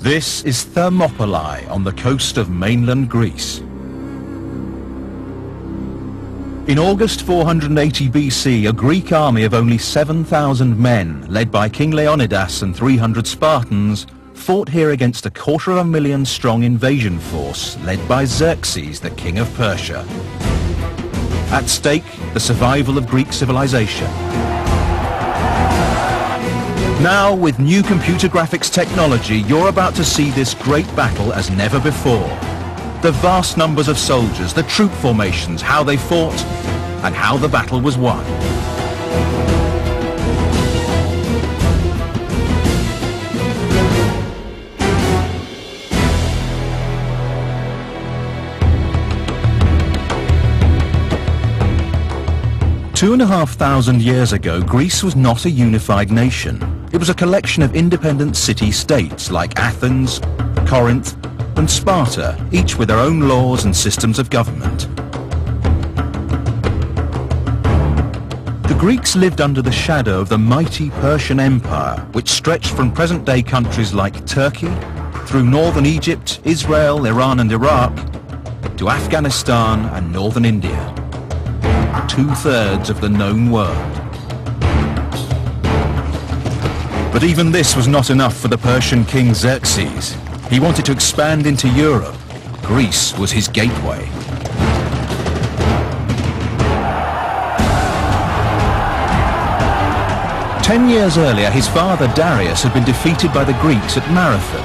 This is Thermopylae on the coast of mainland Greece. In August 480 BC, a Greek army of only 7,000 men, led by King Leonidas and 300 Spartans, fought here against a 250,000 strong invasion force led by Xerxes, the king of Persia. At stake, the survival of Greek civilization. Now, with new computer graphics technology, you're about to see this great battle as never before. The vast numbers of soldiers, the troop formations, how they fought, and how the battle was won. Two and a half thousand years ago, Greece was not a unified nation. It was a collection of independent city-states like Athens, Corinth, and Sparta, each with their own laws and systems of government. The Greeks lived under the shadow of the mighty Persian Empire, which stretched from present-day countries like Turkey, through northern Egypt, Israel, Iran and Iraq, to Afghanistan and northern India. 2/3 of the known world. But even this was not enough for the Persian king Xerxes. He wanted to expand into Europe. Greece was his gateway. Ten years earlier, his father Darius had been defeated by the Greeks at Marathon.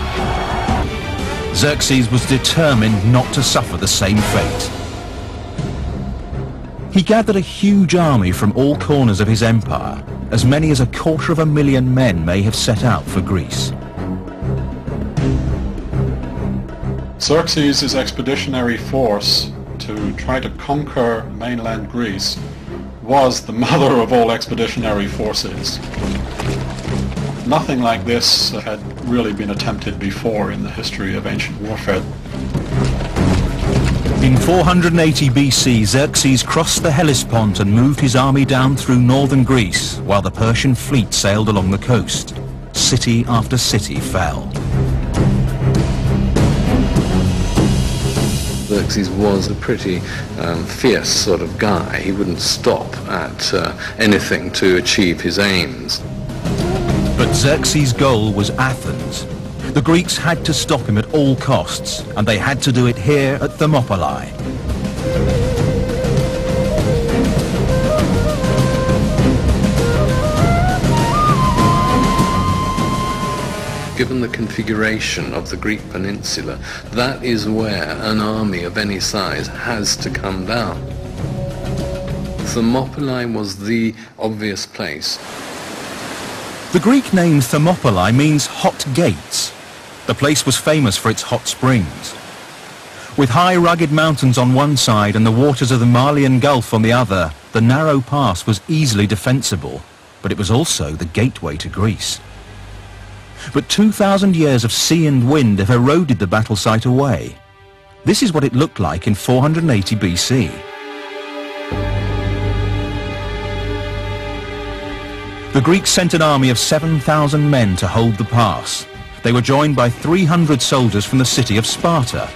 Xerxes was determined not to suffer the same fate. He gathered a huge army from all corners of his empire. As many as 250,000 men may have set out for Greece. Xerxes' expeditionary force to try to conquer mainland Greece was the mother of all expeditionary forces. Nothing like this had really been attempted before in the history of ancient warfare. In 480 BC, Xerxes crossed the Hellespont and moved his army down through northern Greece, while the Persian fleet sailed along the coast. City after city fell. Xerxes was a pretty fierce sort of guy. He wouldn't stop at anything to achieve his aims. But Xerxes' goal was Athens. The Greeks had to stop him at all costs, and they had to do it here at Thermopylae. Given the configuration of the Greek peninsula, that is where an army of any size has to come down. Thermopylae was the obvious place. The Greek name Thermopylae means hot gates. The place was famous for its hot springs. With high rugged mountains on one side and the waters of the Malian Gulf on the other, the narrow pass was easily defensible, but it was also the gateway to Greece. But 2,000 years of sea and wind have eroded the battle site away. This is what it looked like in 480 BC. The Greeks sent an army of 7,000 men to hold the pass. They were joined by 300 soldiers from the city of Sparta.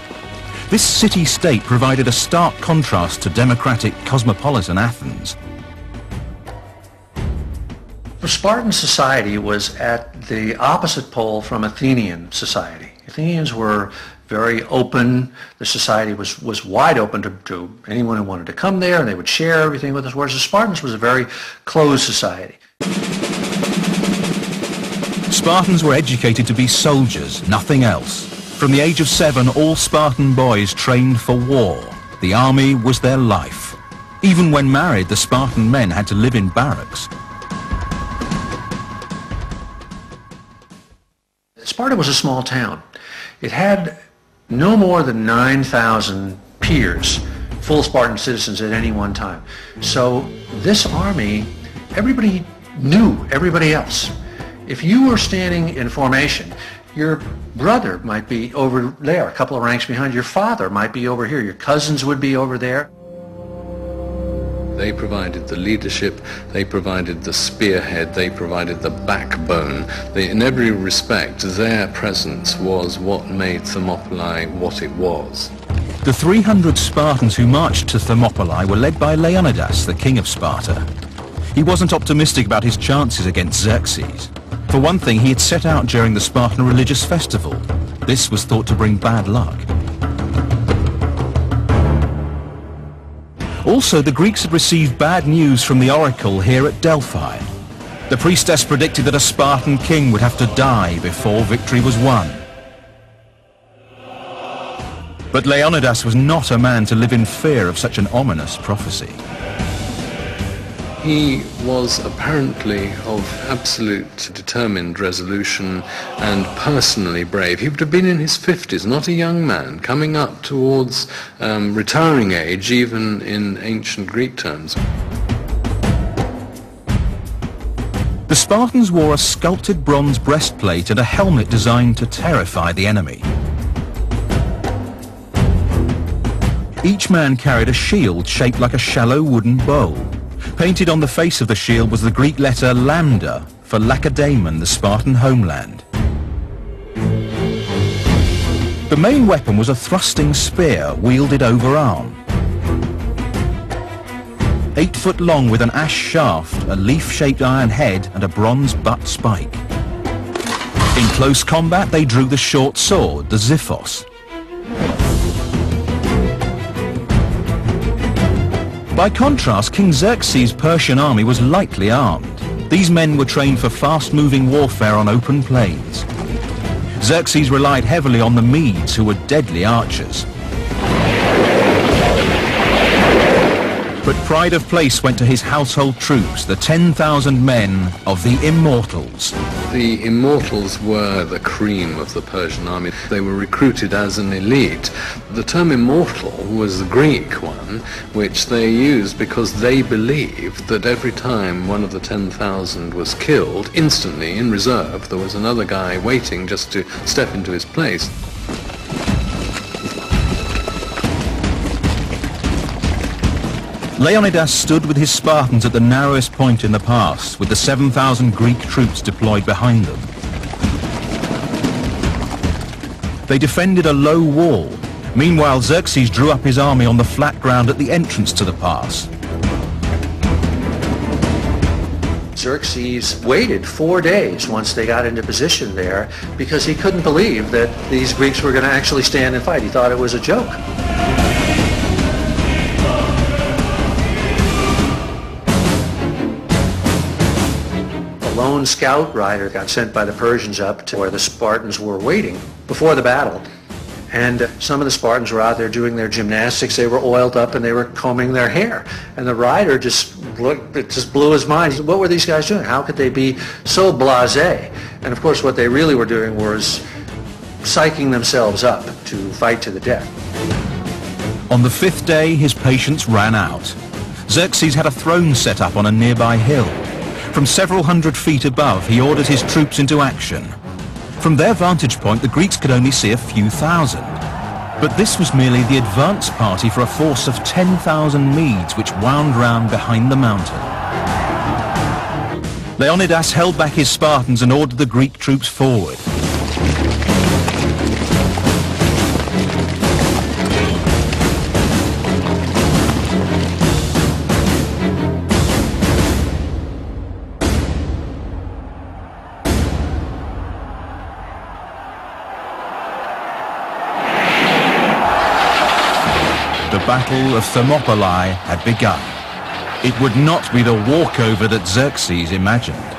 This city-state provided a stark contrast to democratic, cosmopolitan Athens. The Spartan society was at the opposite pole from Athenian society. Athenians were very open. The society was wide open to anyone who wanted to come there, and they would share everything with us, whereas the Spartans was a very closed society. Spartans were educated to be soldiers, nothing else. From the age of 7, all Spartan boys trained for war. The army was their life. Even when married, the Spartan men had to live in barracks. Sparta was a small town. It had no more than 9,000 peers, full Spartan citizens at any one time. So this army, everybody knew everybody else. If you were standing in formation, your brother might be over there, a couple of ranks behind. Your father might be over here. Your cousins would be over there. They provided the leadership, they provided the spearhead, they provided the backbone. In every respect, their presence was what made Thermopylae what it was. The 300 Spartans who marched to Thermopylae were led by Leonidas, the king of Sparta. He wasn't optimistic about his chances against Xerxes. For one thing, he had set out during the Spartan religious festival. This was thought to bring bad luck. Also, the Greeks had received bad news from the oracle here at Delphi. The priestess predicted that a Spartan king would have to die before victory was won. But Leonidas was not a man to live in fear of such an ominous prophecy. He was apparently of absolute determined resolution and personally brave. He would have been in his 50s, not a young man, coming up towards retiring age, even in ancient Greek terms. The Spartans wore a sculpted bronze breastplate and a helmet designed to terrify the enemy. Each man carried a shield shaped like a shallow wooden bowl. Painted on the face of the shield was the Greek letter lambda for Lacedaemon, the Spartan homeland. The main weapon was a thrusting spear wielded overarm. 8 foot long with an ash shaft, a leaf-shaped iron head and a bronze butt spike. In close combat they drew the short sword, the xiphos. By contrast, King Xerxes' Persian army was lightly armed. These men were trained for fast-moving warfare on open plains. Xerxes relied heavily on the Medes, who were deadly archers. But pride of place went to his household troops, the 10,000 men of the Immortals. The Immortals were the cream of the Persian army. They were recruited as an elite. The term immortal was the Greek one, which they used because they believed that every time one of the 10,000 was killed, instantly in reserve there was another guy waiting just to step into his place. Leonidas stood with his Spartans at the narrowest point in the pass, with the 7,000 Greek troops deployed behind them. They defended a low wall. Meanwhile, Xerxes drew up his army on the flat ground at the entrance to the pass. Xerxes waited 4 days once they got into position there because he couldn't believe that these Greeks were going to actually stand and fight. He thought it was a joke. Lone scout rider got sent by the Persians up to where the Spartans were waiting before the battle. And some of the Spartans were out there doing their gymnastics. They were oiled up and they were combing their hair. And the rider it just blew his mind. He said, what were these guys doing? How could they be so blasé? And of course what they really were doing was psyching themselves up to fight to the death. On the 5th day, his patience ran out. Xerxes had a throne set up on a nearby hill. From several hundred feet above, he ordered his troops into action. From their vantage point, the Greeks could only see a few thousand. But this was merely the advance party for a force of 10,000 Medes which wound round behind the mountain. Leonidas held back his Spartans and ordered the Greek troops forward. The Battle of Thermopylae had begun. It would not be the walkover that Xerxes imagined.